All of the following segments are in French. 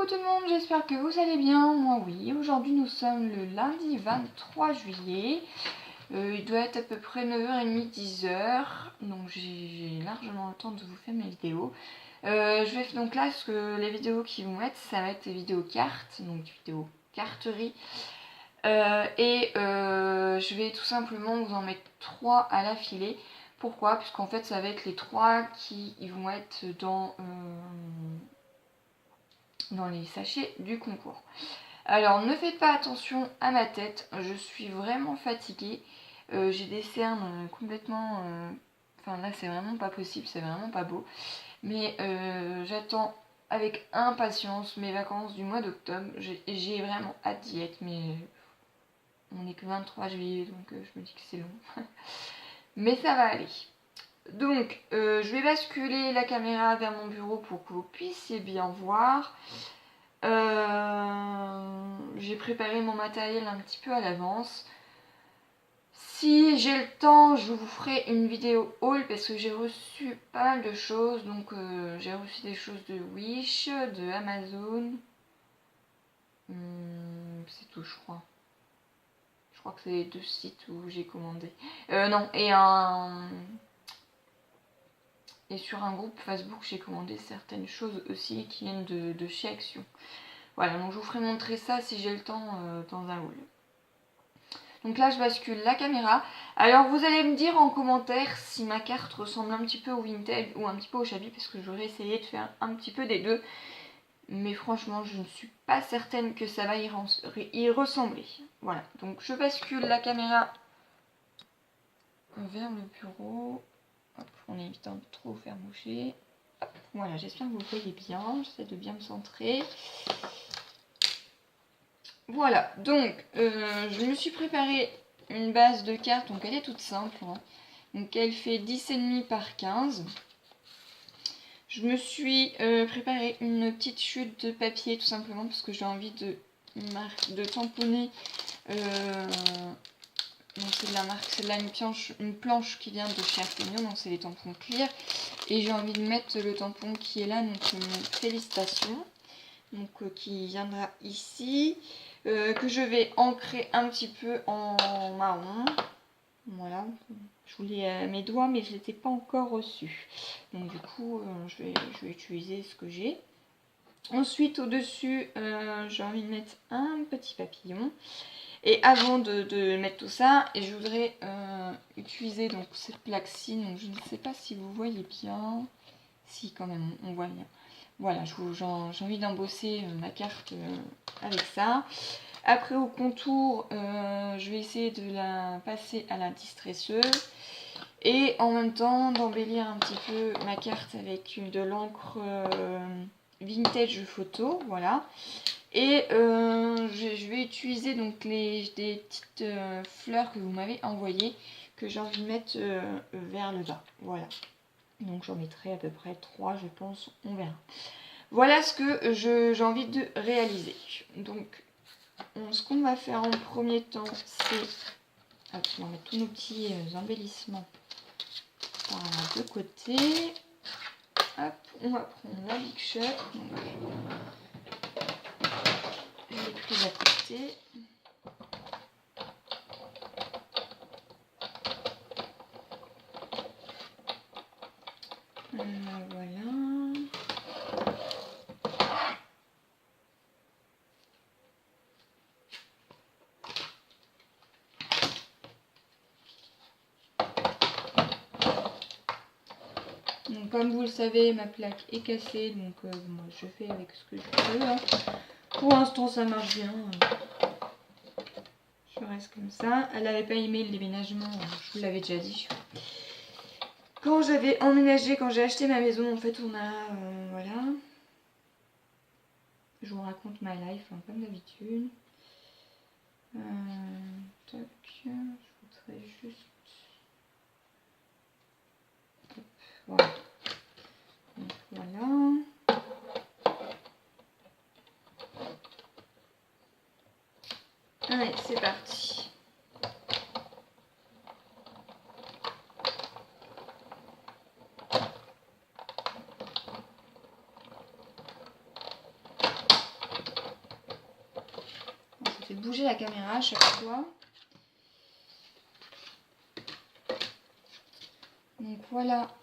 Coucou tout le monde, j'espère que vous allez bien. Moi oui, aujourd'hui nous sommes le lundi 23 juillet. Il doit être à peu près 9h30, 10h. Donc j'ai largement le temps de vous faire mes vidéos. Je vais donc là, ce que les vidéos qui vont être, ça va être des vidéos cartes, donc des vidéos carterie. Je vais tout simplement vous en mettre 3 à l'affilée. Pourquoi? Puisqu'en fait ça va être les 3 qui vont être dans les sachets du concours. Alors ne faites pas attention à ma tête, je suis vraiment fatiguée. J'ai des cernes complètement... Enfin là c'est vraiment pas possible, c'est vraiment pas beau. Mais j'attends avec impatience mes vacances du mois d'octobre. J'ai vraiment hâte d'y être, mais on n'est que 23 juillet, donc je me dis que c'est long. Mais ça va aller. Donc je vais basculer la caméra vers mon bureau pour que vous puissiez bien voir. J'ai préparé mon matériel un petit peu à l'avance. Si j'ai le temps, je vous ferai une vidéo haul parce que j'ai reçu pas mal de choses. Donc j'ai reçu des choses de Wish, de Amazon. C'est tout, je crois. Je crois que c'est les 2 sites où j'ai commandé. Non, et sur un groupe Facebook, j'ai commandé certaines choses aussi qui viennent de chez Action. Voilà, donc je vous ferai montrer ça si j'ai le temps dans un haul. Donc là, je bascule la caméra. Alors, vous allez me dire en commentaire si ma carte ressemble un petit peu au Vinted ou un petit peu au Chabi, parce que j'aurais essayé de faire un petit peu des deux. Mais franchement, je ne suis pas certaine que ça va y ressembler. Voilà, donc je bascule la caméra vers le bureau. Hop, en évitant de trop faire moucher. Hop, voilà, j'espère que vous le voyez bien. J'essaie de bien me centrer. Voilà, donc je me suis préparé une base de cartes, donc elle est toute simple. Hein. Donc elle fait 10,5 par 15. Je me suis préparé une petite chute de papier tout simplement parce que j'ai envie de tamponner. Donc c'est de la marque, c'est de là une planche qui vient de chez Artemio, donc c'est les tampons clear. Et j'ai envie de mettre le tampon qui est là, donc félicitations. Donc qui viendra ici. Que je vais ancrer un petit peu en marron. Voilà, je voulais mes doigts mais je ne l'étais pas encore reçu. Donc du coup je vais utiliser ce que j'ai. Ensuite au dessus j'ai envie de mettre un petit papillon. Et avant de mettre tout ça, et je voudrais utiliser donc cette plaque-ci. Donc je ne sais pas si vous voyez bien. Si quand même on voit bien. Voilà, j'ai envie d'embosser ma carte avec ça. Après au contour, je vais essayer de la passer à la distresseuse. Et en même temps d'embellir un petit peu ma carte avec de l'encre vintage photo. Voilà. Et je vais utiliser donc des petites fleurs que vous m'avez envoyées. Que j'ai envie de mettre vers le bas. Voilà. Donc j'en mettrai à peu près 3 je pense, on verra. Voilà ce que j'ai envie de réaliser. Donc ce qu'on va faire en premier temps, c'est... On va mettre tous nos petits embellissements par de côté. Hop, on va prendre la Big Shot. Je l'ai prise à côté. Voilà. Donc, comme vous le savez, ma plaque est cassée, donc moi je fais avec ce que je peux. Hein. Pour l'instant, ça marche bien. Je reste comme ça. Elle n'avait pas aimé le déménagement, je vous l'avais déjà dit. Quand j'avais emménagé, quand j'ai acheté ma maison, en fait, on a... voilà. Je vous raconte ma life, hein, comme d'habitude. Tac, je voudrais juste... Hop, voilà. Donc, voilà. Allez, c'est parti. fait bouger la caméra à chaque fois. Donc voilà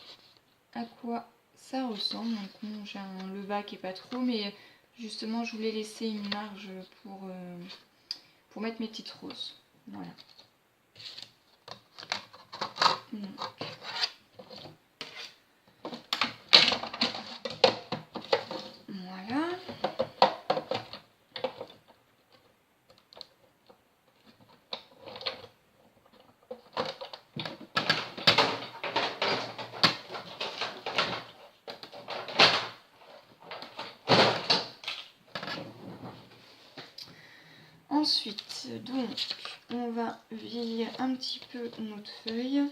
à quoi ça ressemble. Donc bon, j'ai le bas qui est pas trop, mais justement je voulais laisser une marge pour mettre mes petites roses. Voilà. Donc. Voilà. Ensuite, donc, on va vieillir un petit peu notre feuille.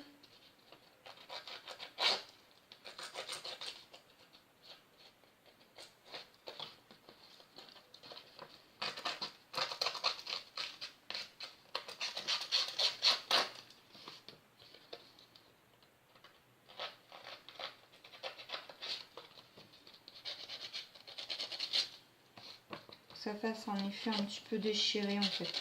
Ça fasse un effet un petit peu déchiré en fait.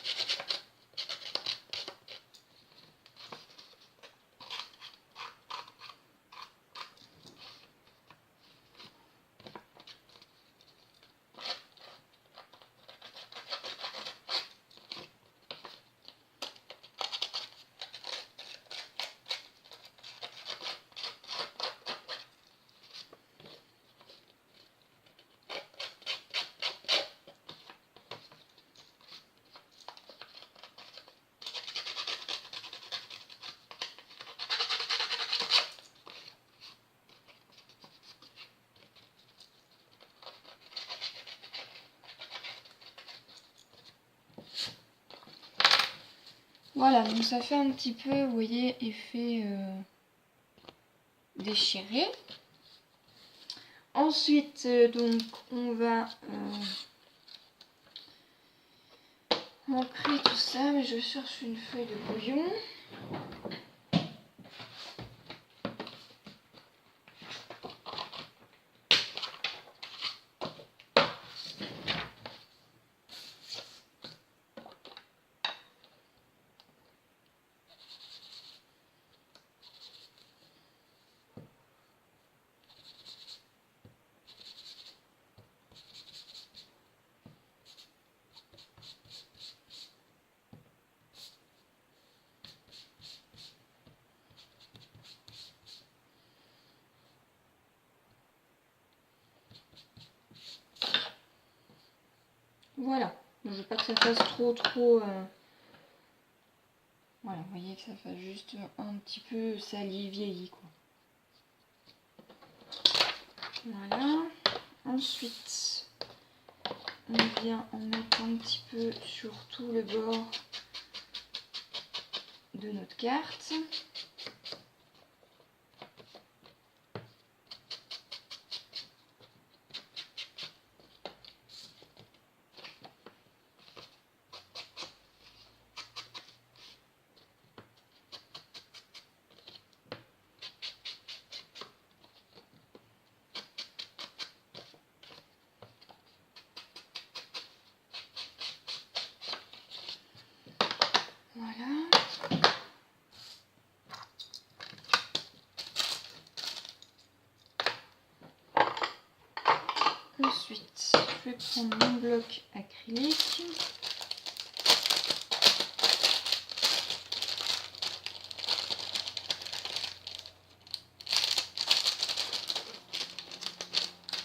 Voilà, donc ça fait un petit peu, vous voyez, effet déchiré. Ensuite, donc, on va ancrer tout ça, mais je cherche une feuille de bouillon. Voilà, je veux pas que ça fasse trop. Voilà, vous voyez que ça fasse juste un petit peu sali, vieilli quoi. Voilà. Ensuite, on vient en mettre un petit peu sur tout le bord de notre carte. Voilà. Ensuite, je vais prendre mon bloc acrylique.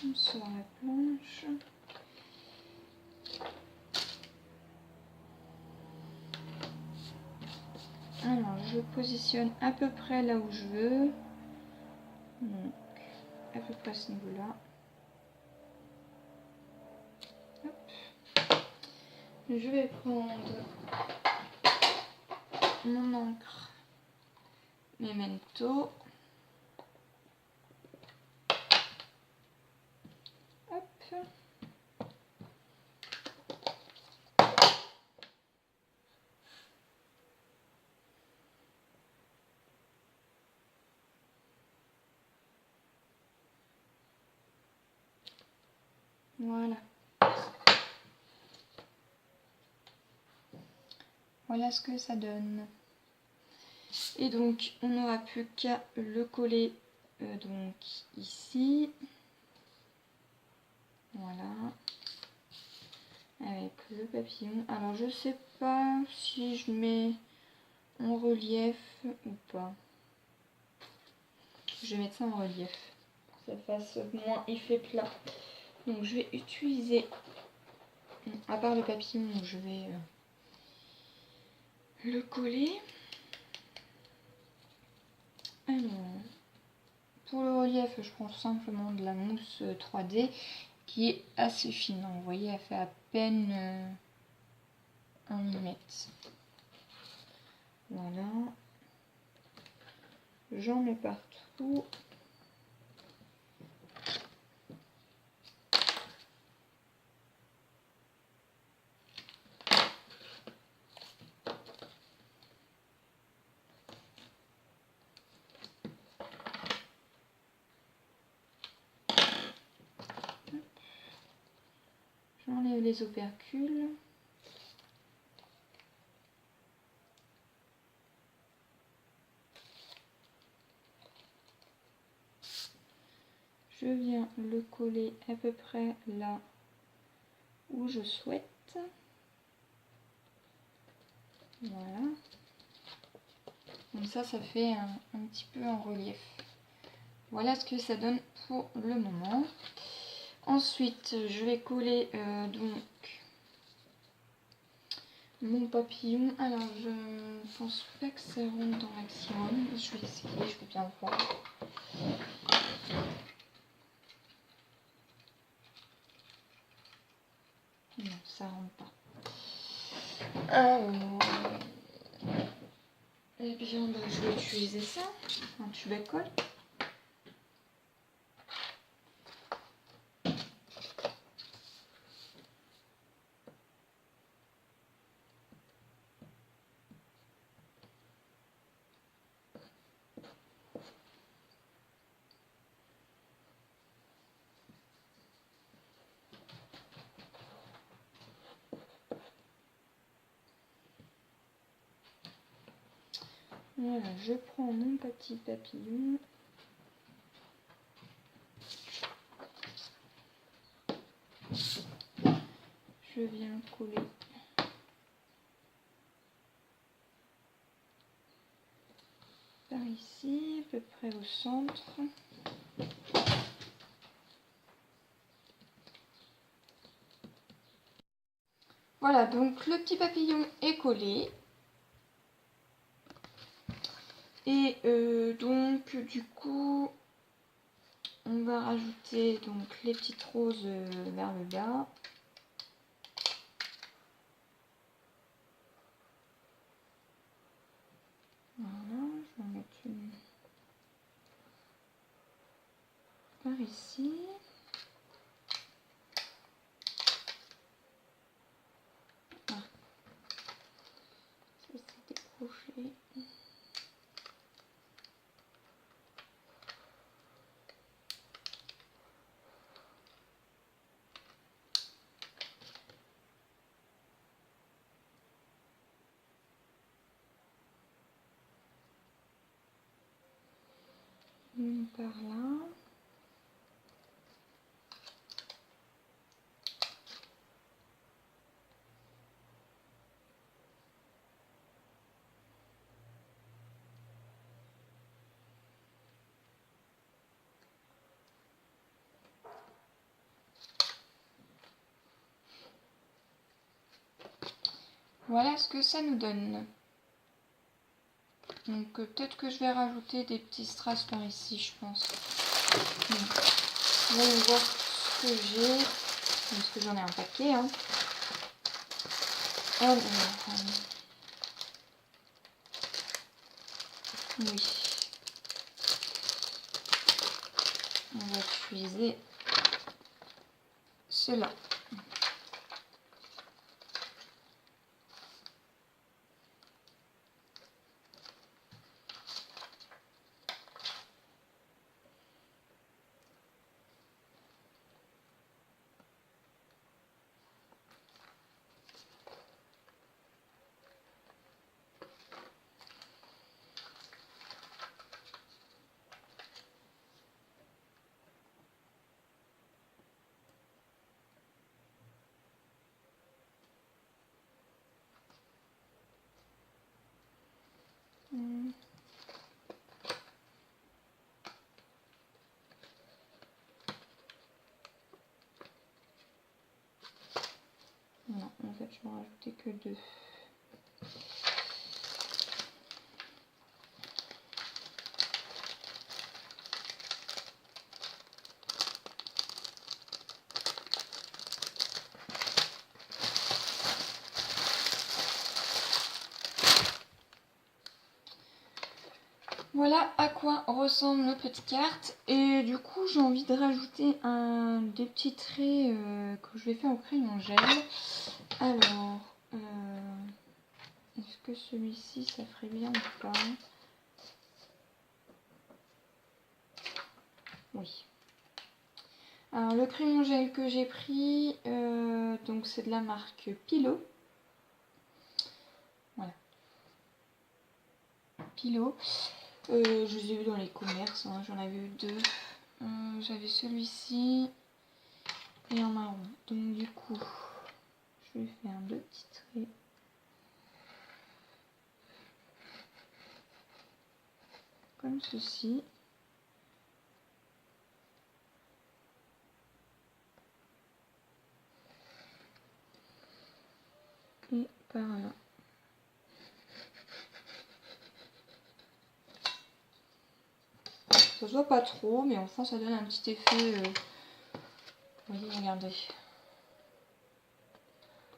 On sort la planche. Alors, je positionne à peu près là où je veux. Donc, à peu près à ce niveau-là. Je vais prendre mon encre Memento. Hop. Voilà. Voilà ce que ça donne. Et donc on n'aura plus qu'à le coller donc ici. Voilà. Avec le papillon. Alors je sais pas si je mets en relief ou pas. Je vais mettre ça en relief pour que ça fasse moins effet plat. Donc je vais utiliser, à part le papillon, je vais le coller. Alors, pour le relief, je prends simplement de la mousse 3D qui est assez fine. Vous voyez, elle fait à peine 1 mm. Voilà. J'en mets partout. J'enlève les opercules. Je viens le coller à peu près là où je souhaite. Voilà. Donc ça fait un petit peu en relief. Voilà ce que ça donne pour le moment. Ensuite, je vais coller donc mon papillon. Alors, je pense pas que ça rentre dans maximum. Je vais essayer, je vais bien voir. Non, ça rentre pas. Alors, eh bien, je vais utiliser ça, un tube à colle. Voilà, je prends mon petit papillon. Je viens coller par ici, à peu près au centre. Voilà, donc le petit papillon est collé. Et donc du coup, on va rajouter donc les petites roses vers le bas. Voilà, je vais en mettre une par ici. Ah, ça s'est décroché. Une par là. Voilà ce que ça nous donne. Donc peut-être que je vais rajouter des petits strass par ici, je pense. On va voir ce que j'ai. Parce que j'en ai un paquet. Hein. Alors, oui. On va utiliser cela. En fait, je vais en rajouter que 2. Voilà à quoi ressemblent nos petites cartes. Et du coup, j'ai envie de rajouter des petits traits que je vais faire au crayon gel. Alors, est-ce que celui-ci, ça ferait bien ou pas? Oui. Alors, le crayon gel que j'ai pris, donc c'est de la marque Pilot. Voilà. Pilot. Je les ai vus dans les commerces, hein, j'en avais eu 2. J'avais celui-ci et un marron. Donc du coup, je vais faire 2 petits traits. Comme ceci. Et par là. Ça se voit pas trop, mais enfin ça donne un petit effet. Vous voyez, regardez.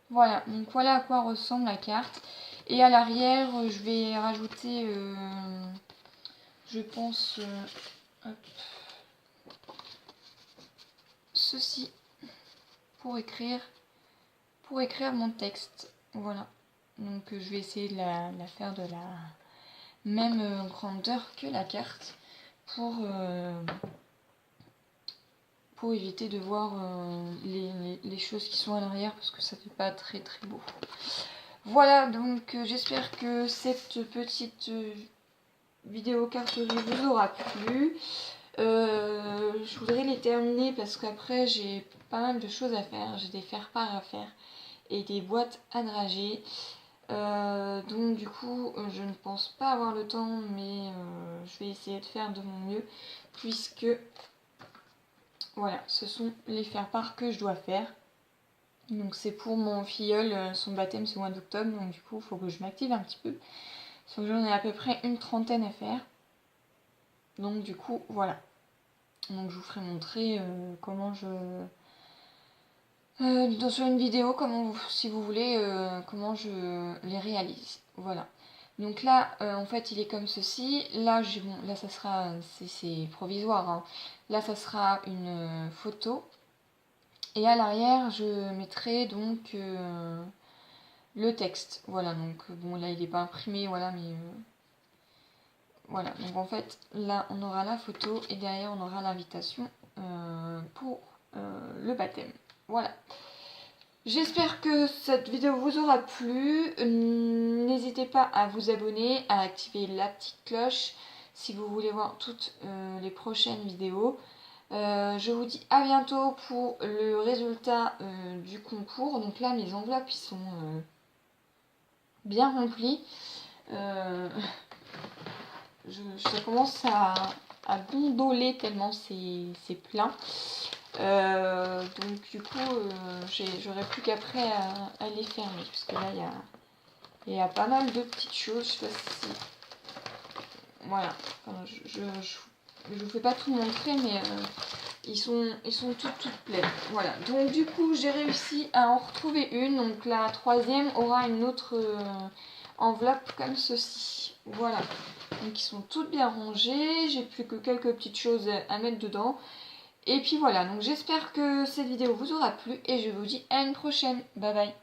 Voilà, donc voilà à quoi ressemble la carte. Et à l'arrière, je vais rajouter, je pense, hop, ceci pour écrire mon texte. Voilà. Donc je vais essayer de la faire de la même grandeur que la carte pour éviter de voir les choses qui sont à l'arrière parce que ça fait pas très très beau. Voilà, donc j'espère que cette petite vidéo carterie vous aura plu. Je voudrais les terminer parce qu'après j'ai pas mal de choses à faire. J'ai des faire-part à faire et des boîtes à drager. Donc du coup je ne pense pas avoir le temps, mais je vais essayer de faire de mon mieux puisque voilà, ce sont les faire-part que je dois faire. Donc c'est pour mon filleul, son baptême c'est au mois d'octobre, donc du coup il faut que je m'active un petit peu. Sauf que j'en ai à peu près une trentaine à faire. Donc du coup voilà. Donc je vous ferai montrer comment je... sur une vidéo, si vous voulez, comment je les réalise. Voilà. Donc là, en fait, il est comme ceci. Là, là ça sera... C'est provisoire. Hein. Là, ça sera une photo. Et à l'arrière, je mettrai donc le texte. Voilà, donc bon, là, il n'est pas imprimé, voilà, mais... voilà, donc en fait, là, on aura la photo et derrière, on aura l'invitation pour le baptême. Voilà. J'espère que cette vidéo vous aura plu. N'hésitez pas à vous abonner, à activer la petite cloche si vous voulez voir toutes les prochaines vidéos. Je vous dis à bientôt pour le résultat du concours. Donc là, mes enveloppes, ils sont bien remplies. Ça commence à gondoler tellement c'est plein. Donc du coup, j'aurai plus qu'après à les fermer. Parce que là, il y a pas mal de petites choses. Je sais pas si... Voilà. Enfin, je vous fais pas tout montrer, mais ils sont toutes pleines. Voilà. Donc du coup, j'ai réussi à en retrouver une. Donc la troisième aura une autre enveloppe comme ceci. Voilà. Donc ils sont toutes bien rangées. J'ai plus que quelques petites choses à mettre dedans. Et puis voilà. Donc j'espère que cette vidéo vous aura plu. Et je vous dis à une prochaine. Bye bye.